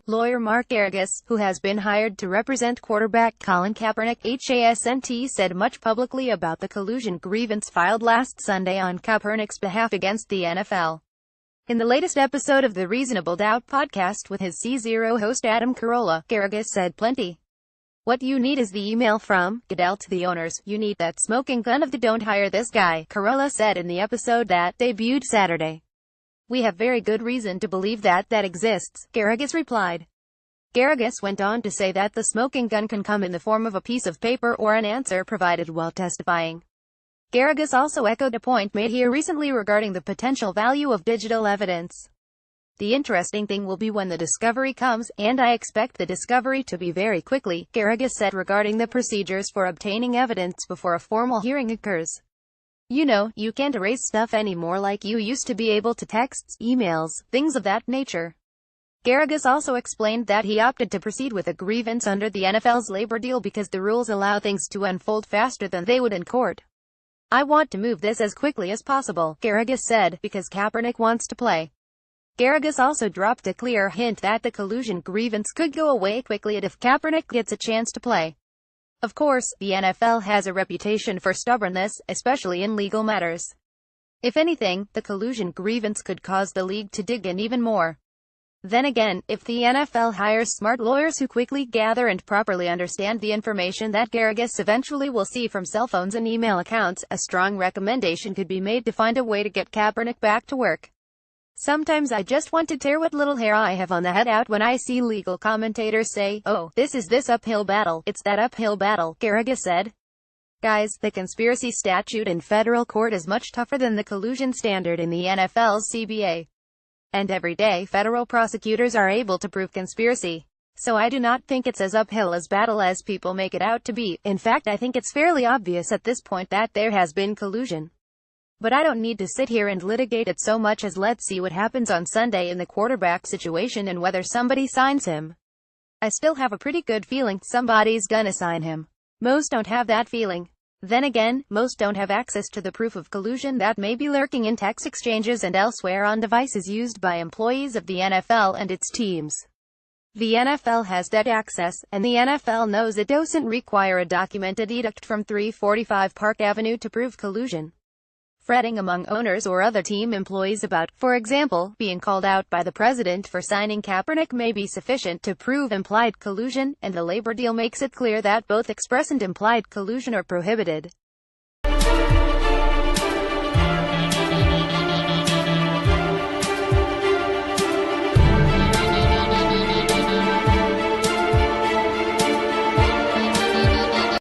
Lawyer Mark Geragos, who has been hired to represent quarterback Colin Kaepernick, hasn't said much publicly about the collusion grievance filed last Sunday on Kaepernick's behalf against the NFL. In the latest episode of the Reasonable Doubt podcast with his C0 host Adam Carolla, Geragos said plenty. "What you need is the email from Goodell to the owners. You need that smoking gun of the don't hire this guy," Carolla said in the episode that debuted Saturday. "We have very good reason to believe that exists," Geragos replied. Geragos went on to say that the smoking gun can come in the form of a piece of paper or an answer provided while testifying. Geragos also echoed a point made here recently regarding the potential value of digital evidence. "The interesting thing will be when the discovery comes, and I expect the discovery to be very quickly," Geragos said regarding the procedures for obtaining evidence before a formal hearing occurs. "You know, you can't erase stuff anymore like you used to be able to, texts, emails, things of that nature." Geragos also explained that he opted to proceed with a grievance under the NFL's labor deal because the rules allow things to unfold faster than they would in court. "I want to move this as quickly as possible," Geragos said, because Kaepernick wants to play. Geragos also dropped a clear hint that the collusion grievance could go away quickly if Kaepernick gets a chance to play. Of course, the NFL has a reputation for stubbornness, especially in legal matters. If anything, the collusion grievance could cause the league to dig in even more. Then again, if the NFL hires smart lawyers who quickly gather and properly understand the information that Geragos eventually will see from cell phones and email accounts, a strong recommendation could be made to find a way to get Kaepernick back to work. "Sometimes I just want to tear what little hair I have on the head out when I see legal commentators say, 'Oh, this is this uphill battle, it's that uphill battle,'" Geragos said. "Guys, the conspiracy statute in federal court is much tougher than the collusion standard in the NFL's CBA. And every day federal prosecutors are able to prove conspiracy. So I do not think it's as uphill a battle as people make it out to be. In fact, I think it's fairly obvious at this point that there has been collusion. But I don't need to sit here and litigate it so much as let's see what happens on Sunday in the quarterback situation and whether somebody signs him. I still have a pretty good feeling somebody's gonna sign him. Most don't have that feeling. Then again, most don't have access to the proof of collusion that may be lurking in text exchanges and elsewhere on devices used by employees of the NFL and its teams. The NFL has that access, and the NFL knows it doesn't require a documented edict from 345 Park Avenue to prove collusion. Fretting among owners or other team employees about, for example, being called out by the president for signing Kaepernick may be sufficient to prove implied collusion, and the labor deal makes it clear that both express and implied collusion are prohibited.